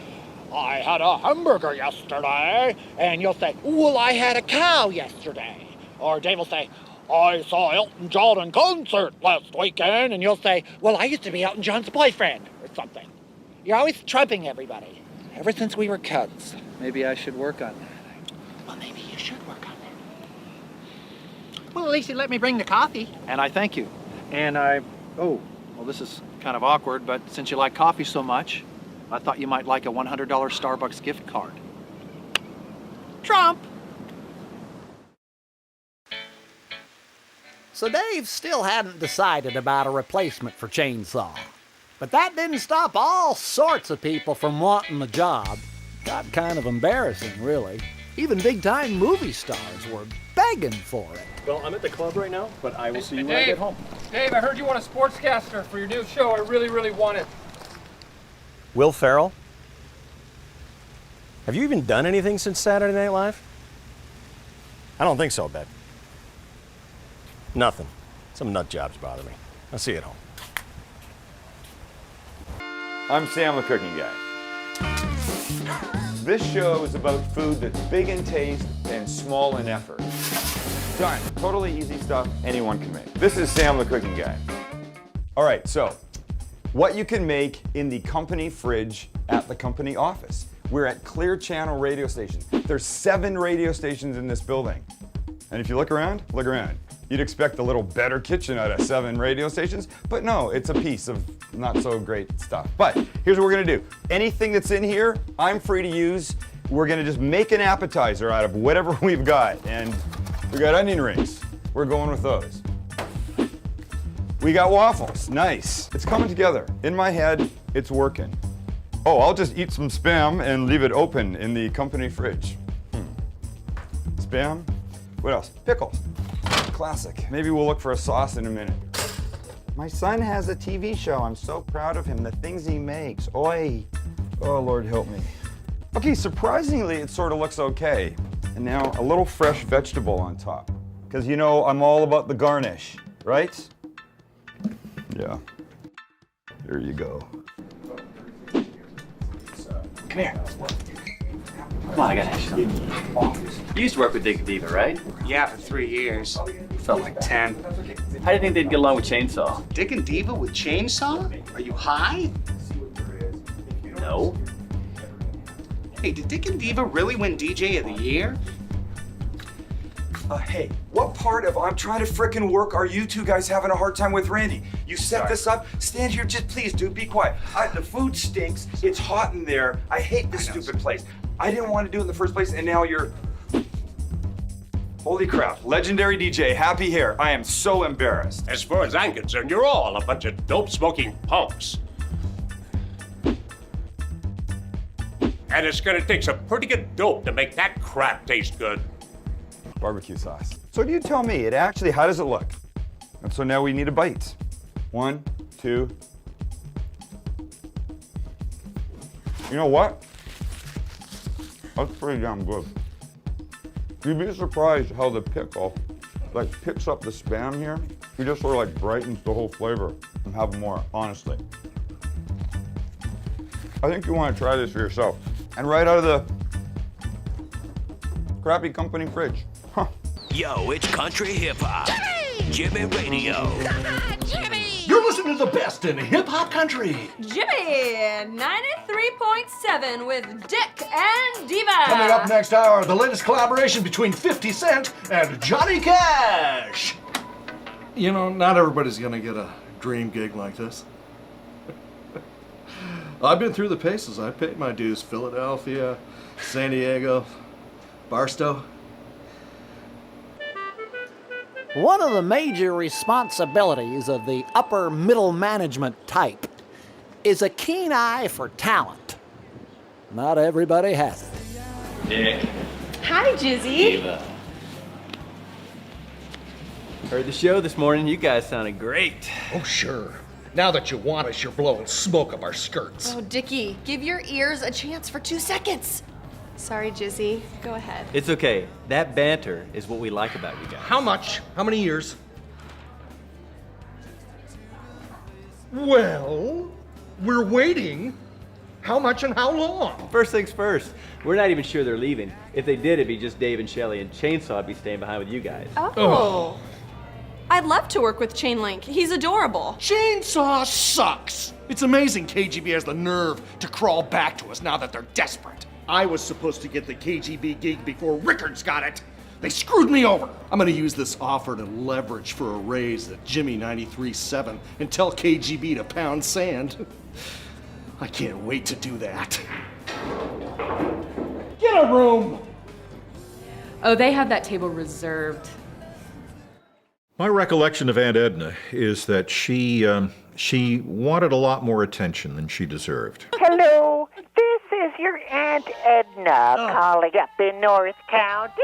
I had a hamburger yesterday. And you'll say, well, I had a cow yesterday. Or Dave will say, I saw Elton John in concert last weekend. And you'll say, well, I used to be Elton John's boyfriend, or something. You're always trumping everybody, ever since we were kids. Maybe I should work on that. Well, maybe you should work on that. Well, at least you let me bring the coffee. And I thank you. And oh, well, this is kind of awkward, but since you like coffee so much, I thought you might like a $100 Starbucks gift card. Trump! So Dave still hadn't decided about a replacement for Chainsaw. But that didn't stop all sorts of people from wanting the job. Got kind of embarrassing, really. Even big-time movie stars were begging for it. Well, I'm at the club right now, but I will see you when I get home. Dave, I heard you want a sportscaster for your new show. I really, really want it. Will Ferrell? Have you even done anything since Saturday Night Live? I don't think so, Beck. Nothing. Some nut jobs bother me. I'll see you at home. I'm Sam the Cooking Guy. This show is about food that's big in taste and small in effort. Done. Totally easy stuff anyone can make. This is Sam the Cooking Guy. All right, so what you can make in the company fridge at the company office. We're at Clear Channel radio station. There's 7 radio stations in this building. And if you look around, you'd expect a little better kitchen out of 7 radio stations, but no, it's a piece of not so great stuff. But here's what we're gonna do. Anything that's in here, I'm free to use. We're gonna just make an appetizer out of whatever we've got. And we got onion rings. We're going with those. We got waffles, nice. It's coming together. In my head, it's working. Oh, I'll just eat some Spam and leave it open in the company fridge. Spam, what else? Pickles. Classic. Maybe we'll look for a sauce in a minute. My son has a TV show. I'm so proud of him. The things he makes. Oi. Oh, Lord help me. Okay, surprisingly, it sort of looks okay. And now a little fresh vegetable on top. Because you know, I'm all about the garnish, right? Yeah. There you go. Come here. Come on, I gotta ask you something. You used to work with Dick and Diva, right? Yeah, for 3 years. Felt like 10. How do you think they'd get along with Chainsaw? Dick and Diva with Chainsaw? Are you high? No. Hey, did Dick and Diva really win DJ of the Year? Hey, what part of I'm trying to frickin' work are you two guys having a hard time with, Randy? You set this up? Stand here, just please, dude, be quiet. The food stinks, it's hot in there. I hate this stupid place. I didn't want to do it in the first place, and now you're... Holy crap, legendary DJ, happy hair. I am so embarrassed. As far as I'm concerned, you're all a bunch of dope-smoking punks. And it's gonna take some pretty good dope to make that crap taste good. Barbecue sauce. So you tell me, how does it look? And so now we need a bite. 1, 2. You know what? That's pretty damn good. You'd be surprised how the pickle, picks up the Spam here. It just sort of brightens the whole flavor. And have more, honestly. I think you want to try this for yourself. And right out of the crappy company fridge. Huh. Yo, it's country hip hop. Jimmy Radio. You're listening to the best in hip hop country. Jimmy 93.7 with Dick and Diva. Coming up next hour, the latest collaboration between 50 Cent and Johnny Cash. You know, not everybody's gonna get a dream gig like this. I've been through the paces. I paid my dues. Philadelphia, San Diego, Barstow. One of the major responsibilities of the upper middle management type is a keen eye for talent. Not everybody has it. Dick. Hi, Jizzy. Diva. Heard the show this morning. You guys sounded great. Oh, sure. Now that you want us, you're blowing smoke up our skirts. Oh, Dickie, give your ears a chance for 2 seconds. Sorry, Jizzy. Go ahead. It's okay. That banter is what we like about you guys. How much? How many years? Well, we're waiting. How much and how long? First things first. We're not even sure they're leaving. If they did, it'd be just Dave and Shelley, and Chainsaw would be staying behind with you guys. Oh. I'd love to work with Chainlink. He's adorable. Chainsaw sucks. It's amazing KGB has the nerve to crawl back to us now that they're desperate. I was supposed to get the KGB gig before Rickards got it. They screwed me over. I'm gonna use this offer to leverage for a raise at Jimmy 93.7 and tell KGB to pound sand. I can't wait to do that. Get a room! Oh, they have that table reserved. My recollection of Aunt Edna is that she wanted a lot more attention than she deserved. Hello, this is your Aunt Edna calling up in North County.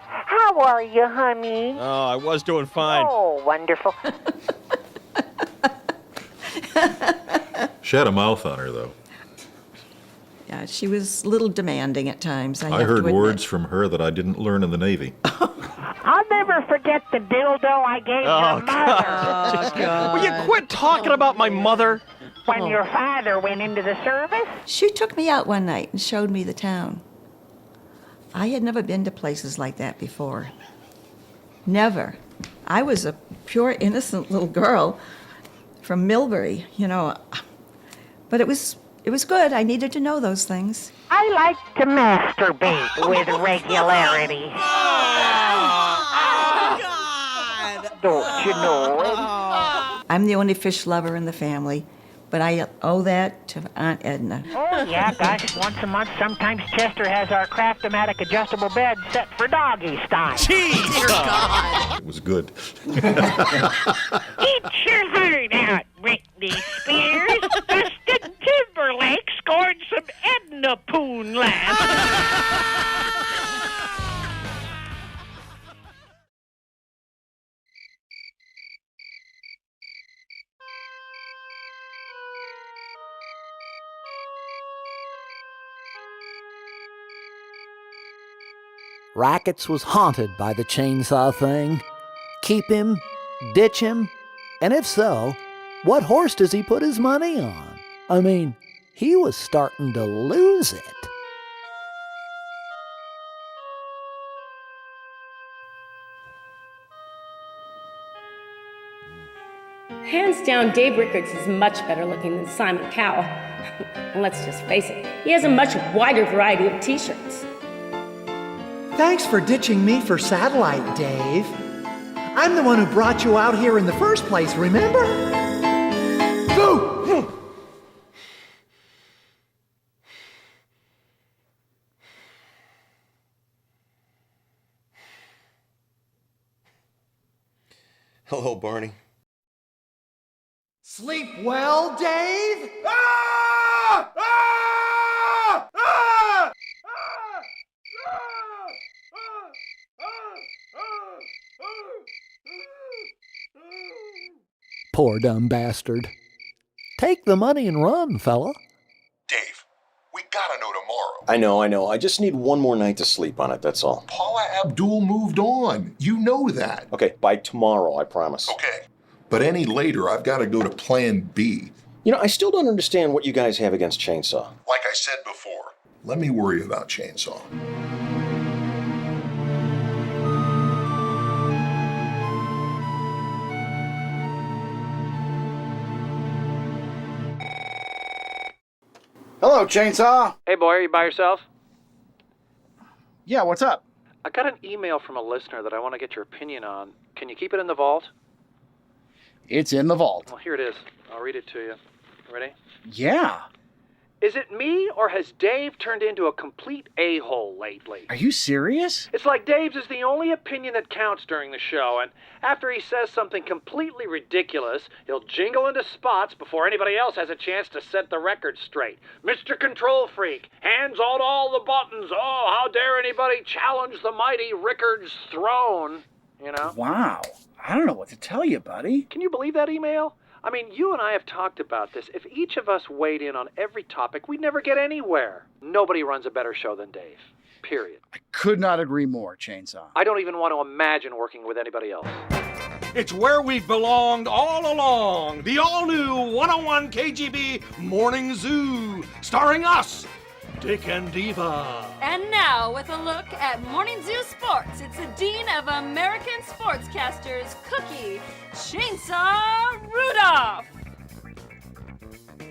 How are you, honey? Oh, I was doing fine. Oh, wonderful. She had a mouth on her, though. Yeah, she was a little demanding at times. I heard words from her that I didn't learn in the Navy. I'll never forget the dildo I gave your mother. God. Will you quit talking about my mother? When your father went into the service? She took me out one night and showed me the town. I had never been to places like that before. Never. I was a pure, innocent little girl from Millbury, you know. But it was good. I needed to know those things. I like to masturbate with regularity. Don't you know it? I'm the only fish lover in the family, but I owe that to Aunt Edna. Oh, yeah, gosh, once a month, sometimes Chester has our Craft-O-Matic adjustable bed set for doggy style. Jeez, dear God. It was good. Eat your heart out, Britney Spears. Justin Timberlake scored some Edna Poon last. Rackets was haunted by the chainsaw thing. Keep him? Ditch him? And if so, what horse does he put his money on? I mean, he was starting to lose it. Hands down, Dave Rickards is much better looking than Simon Cowell. And let's just face it, he has a much wider variety of t-shirts. Thanks for ditching me for Satellite, Dave. I'm the one who brought you out here in the first place, remember? Go! Hello, Barney. Sleep well, Dave? Poor dumb bastard. Take the money and run, fella. Dave, we gotta know tomorrow. I know. I just need one more night to sleep on it, that's all. Paula Abdul moved on. You know that. Okay, by tomorrow, I promise. Okay. But any later, I've got to go to Plan B. You know, I still don't understand what you guys have against Chainsaw. Like I said before, let me worry about Chainsaw. Hello, Chainsaw. Hey, boy, are you by yourself? Yeah, what's up? I got an email from a listener that I want to get your opinion on. Can you keep it in the vault? It's in the vault. Well, here it is. I'll read it to you. Ready? Yeah. Is it me, or has Dave turned into a complete a-hole lately? Are you serious? It's like Dave's is the only opinion that counts during the show, and after he says something completely ridiculous, he'll jingle into spots before anybody else has a chance to set the record straight. Mr. Control Freak, hands on all the buttons. Oh, how dare anybody challenge the mighty Rickards' throne, you know? Wow. I don't know what to tell you, buddy. Can you believe that email? I mean, you and I have talked about this. If each of us weighed in on every topic, we'd never get anywhere. Nobody runs a better show than Dave. Period. I could not agree more, Chainsaw. I don't even want to imagine working with anybody else. It's where we've belonged all along. The all-new 101 KGB Morning Zoo, starring us, Dick and Diva. And now, with a look at Morning Zoo Sports, it's the Dean of American Sportscasters, Cookie Chainsaw Rudolph.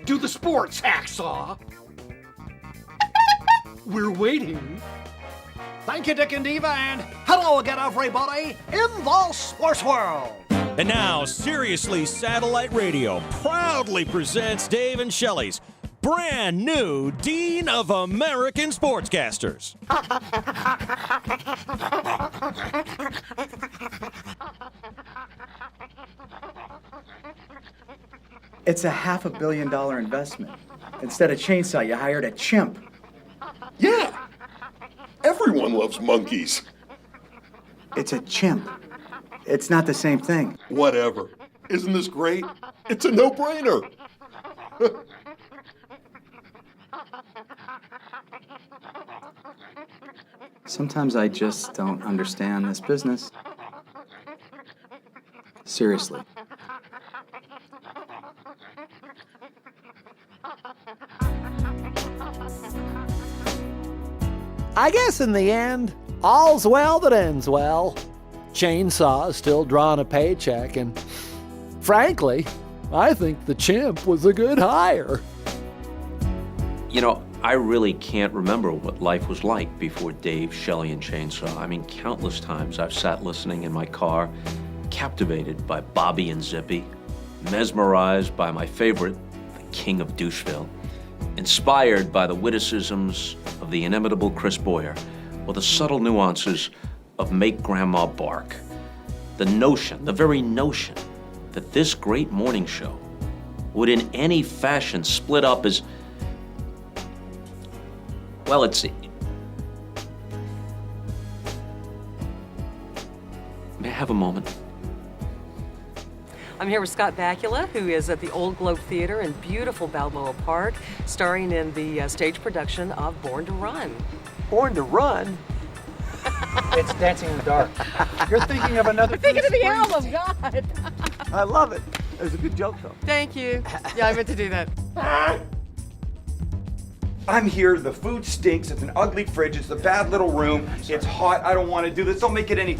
Do the sports, Hacksaw. We're waiting. Thank you, Dick and Diva, and hello again, everybody, in the sports world. And now, Seriously Satellite Radio proudly presents Dave and Shelley's brand new Dean of American Sportscasters. It's a $500 million investment. Instead of Chainsaw, you hired a chimp. Yeah. Everyone loves monkeys. It's a chimp. It's not the same thing. Whatever. Isn't this great? It's a no-brainer. Sometimes I just don't understand this business. Seriously. I guess in the end, all's well that ends well. Chainsaw is still drawing a paycheck, and frankly, I think the chimp was a good hire. You know, I really can't remember what life was like before Dave, Shelley, and Chainsaw. I mean, countless times I've sat listening in my car, captivated by Bobby and Zippy, mesmerized by my favorite, the King of Doucheville, inspired by the witticisms of the inimitable Chris Boyer, or the subtle nuances of Make Grandma Bark. The notion, the very notion, that this great morning show would in any fashion split up as, well, may I have a moment? I'm here with Scott Bakula, who is at the Old Globe Theater in beautiful Balboa Park, starring in the stage production of Born to Run. Born to Run? It's Dancing in the Dark. You're thinking of another. I'm thinking of the album, God. I love it. It was a good joke, though. Thank you. Yeah, I meant to do that. I'm here, the food stinks, it's an ugly fridge, it's a bad little room, it's hot, I don't want to do this, don't make it any...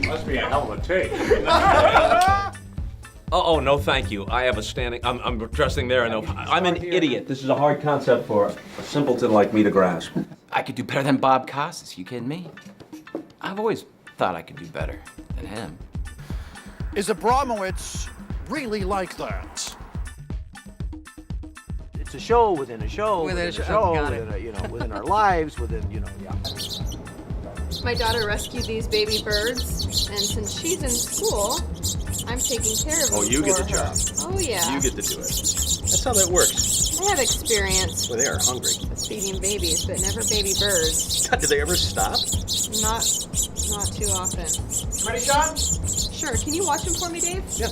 Must be a hell of a take. Oh, no, thank you. I have a standing, I'm trusting there. No, I'm an idiot. This is a hard concept for a simpleton like me to grasp. I could do better than Bob Costas. You kidding me? I've always thought I could do better than him. Is Abramowitz really like that? It's a show within a show Within a within show, got it. within, within our lives, within, yeah. My daughter rescued these baby birds, and since she's in school, I'm taking care of them. Oh, you get the for her. job. Oh, yeah. You get to do it. That's how that works. I have experience Well, they are hungry. with feeding babies, but never baby birds. God, do they ever stop? Not too often. Ready, Sean? Sure. Can you watch them for me, Dave? Yeah.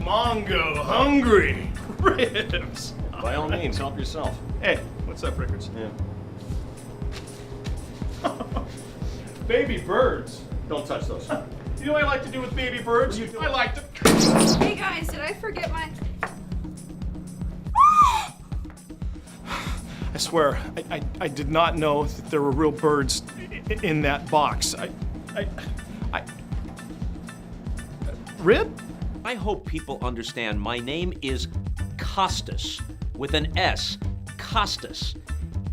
Mongo hungry. Ribs. By all means, help yourself. Hey, what's up, Rickards? Yeah. Baby birds. Don't touch those. You know what I like to do with baby birds? I like to... Hey, guys, did I forget my... I swear, I did not know that there were real birds in that box. Rib? I hope people understand my name is Costas, with an S. Costas.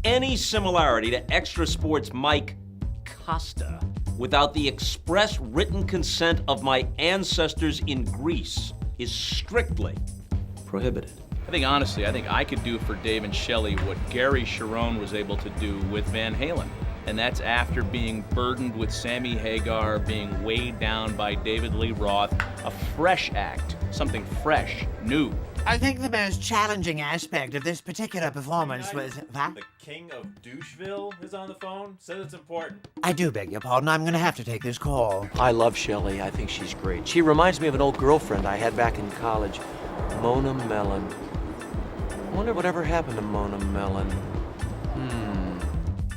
Any similarity to Extra Sports Mike Costa without the express written consent of my ancestors in Greece is strictly prohibited. I think honestly, I could do for Dave and Shelley what Gary Sharon was able to do with Van Halen. And that's after being burdened with Sammy Hagar, being weighed down by David Lee Roth, a fresh act, something fresh, new. I think the most challenging aspect of this particular performance was... The King of Doucheville is on the phone. Says it's important. I do beg your pardon. I'm going to have to take this call. I love Shelley. I think she's great. She reminds me of an old girlfriend I had back in college, Mona Mellon. I wonder whatever happened to Mona Mellon.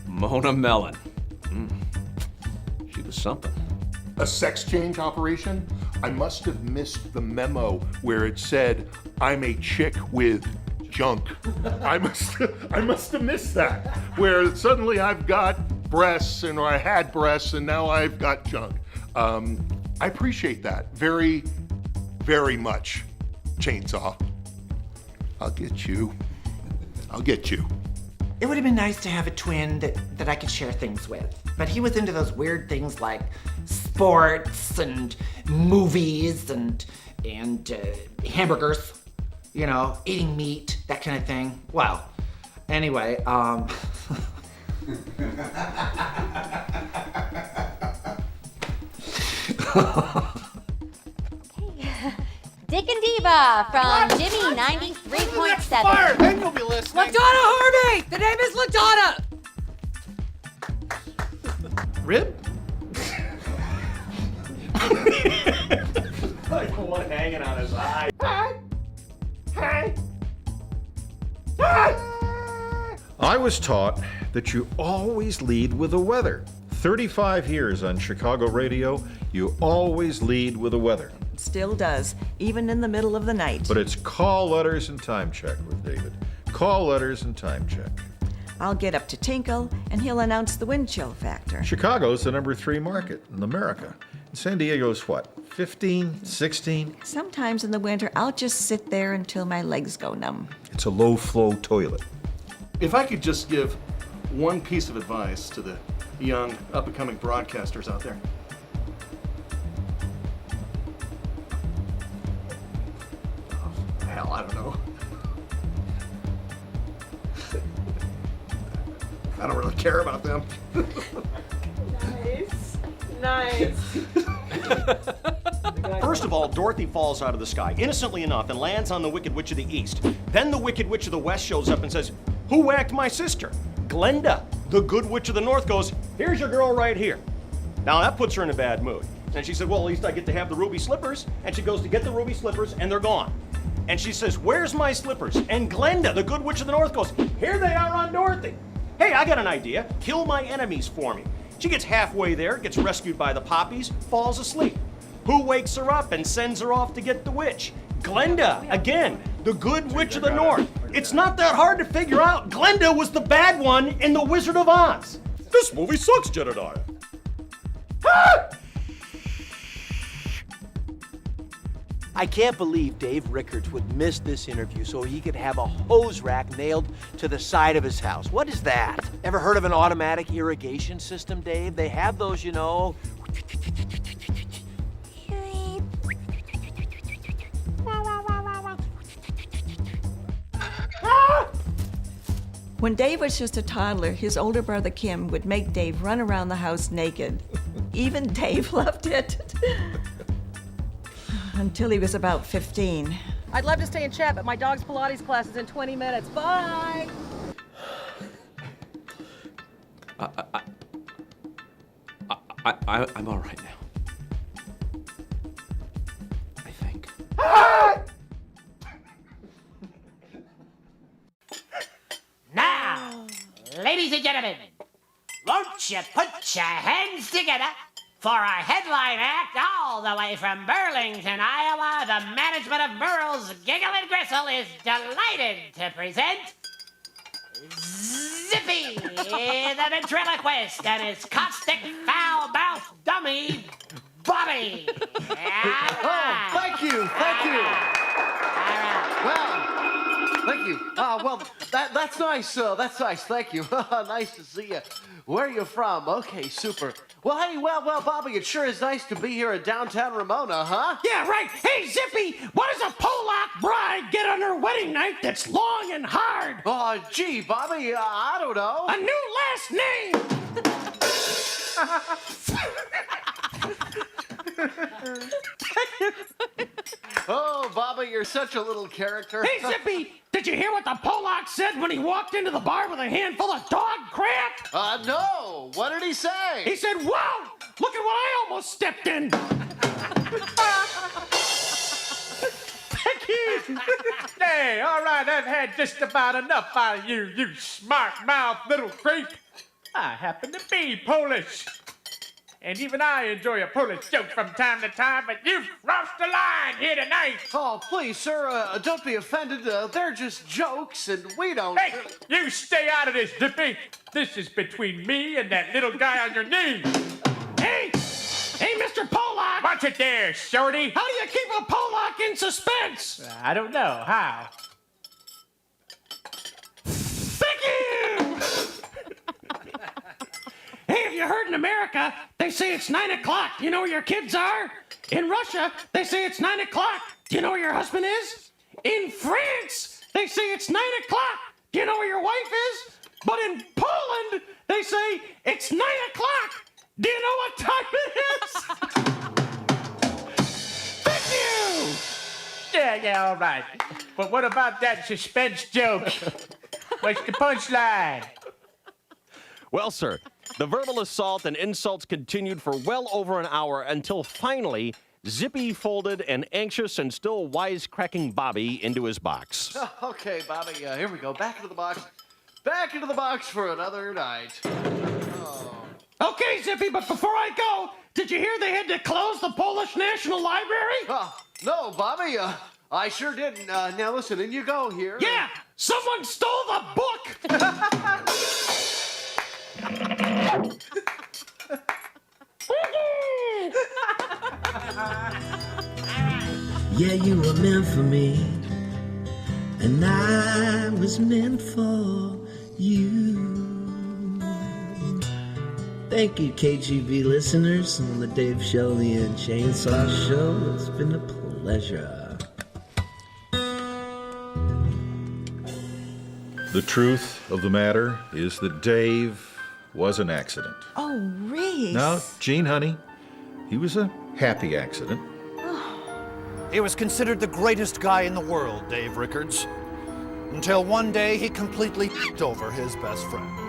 Mona Mellon. She was something. A sex change operation? I must have missed the memo where it said, I'm a chick with junk. I must have missed that, where suddenly I've got breasts, and I had breasts, and now I've got junk. I appreciate that very, very much, Chainsaw. I'll get you. I'll get you. It would have been nice to have a twin that I could share things with. But he was into those weird things like sports and movies and hamburgers, you know, eating meat, that kind of thing. Well, anyway, Dick and Diva from Jimmy 93.7. Then you'll be listening. LaDonna Harvey! The name is LaDonna! Rib? Like the one hanging on his eye. I was taught that you always lead with the weather. 35 years on Chicago radio, you always lead with the weather. Still does, even in the middle of the night. But it's call letters and time check with David. Call letters and time check. I'll get up to Tinkle, and he'll announce the wind chill factor. Chicago's the number 3 market in America. And San Diego's what, 15, 16? Sometimes in the winter, I'll just sit there until my legs go numb. It's a low-flow toilet. If I could just give one piece of advice to the young, up-and-coming broadcasters out there. Oh, hell, I don't know. I don't really care about them. Nice. First of all, Dorothy falls out of the sky, innocently enough, and lands on the Wicked Witch of the East. Then the Wicked Witch of the West shows up and says, "Who whacked my sister?" Glenda, the Good Witch of the North, goes, "Here's your girl right here." Now that puts her in a bad mood. And she said, "Well, at least I get to have the ruby slippers." And she goes to get the ruby slippers, and they're gone. And she says, "Where's my slippers?" And Glenda, the Good Witch of the North, goes, "Here they are on Dorothy." "Hey, I got an idea. Kill my enemies for me." She gets halfway there, gets rescued by the poppies, falls asleep. Who wakes her up and sends her off to get the witch? Glenda, again, the Good Witch of the North. It's not that hard to figure out. Glenda was the bad one in The Wizard of Oz. This movie sucks, Jedediah. I can't believe Dave Rickards would miss this interview so he could have a hose rack nailed to the side of his house. What is that? Ever heard of an automatic irrigation system, Dave? They have those, you know. When Dave was just a toddler, his older brother Kim would make Dave run around the house naked. Even Dave loved it. Until he was about 15. I'd love to stay and chat, but my dog's Pilates class is in 20 minutes. Bye! I'm all right now. I think. Now, ladies and gentlemen, won't you put your hands together for our headline act all the way from Burlington, Iowa? The management of Burl's Giggle and Gristle is delighted to present Zippy, the ventriloquist, and his caustic, foul-mouthed dummy, Bobby. Oh, thank you. Well, thank you. Well, that's nice. That's nice. Thank you. Nice to see you. Where are you from? Okay, super. Well, hey, well, Bobby, it sure is nice to be here in downtown Ramona, huh? Yeah, right. Hey, Zippy, what does a Polak bride get on her wedding night that's long and hard? Oh, gee, Bobby, I don't know. A new last name. Oh, Bobby, you're such a little character. Hey, Zippy, did you hear what the Polak said when he walked into the bar with a handful of dog crap? No. What did he say? He said, "Wow, look at what I almost stepped in." Hey, all right, I've had just about enough out of you, you smart-mouthed little creep. I happen to be Polish. and even I enjoy a Polish joke from time to time, but you've crossed the line here tonight. Oh, please, sir, don't be offended. They're just jokes, and we don't... Hey, you stay out of this, Zippy. This is between me and that little guy on your knee. Hey, Mr. Pollock! Watch it there, shorty. How do you keep a Pollock in suspense? I don't know. How? Thank you! Hey, have you heard in America, they say it's 9 o'clock. You know where your kids are? In Russia, they say it's 9 o'clock. Do you know where your husband is? In France, they say it's 9 o'clock. Do you know where your wife is? But in Poland, they say it's 9 o'clock. Do you know what time it is? Thank you! Yeah, all right. But what about that suspense joke? What's the punchline? Well, sir, the verbal assault and insults continued for well over an hour until finally Zippy folded an anxious and still wisecracking Bobby into his box. Okay, Bobby, here we go. Back into the box. Back into the box for another night. Okay, Zippy, but before I go, did you hear they had to close the Polish National Library? No, Bobby, I sure didn't. Now listen, in you go here. Yeah, someone stole the book! Yeah, you were meant for me, and I was meant for you. Thank you, KGB listeners, on the Dave Shelley and Chainsaw Show. It's been a pleasure. The truth of the matter is that Dave was an accident. Oh, Reese. Now, Gene, honey, he was a happy accident. He was considered the greatest guy in the world, Dave Rickards, until one day he completely f***ed over his best friend.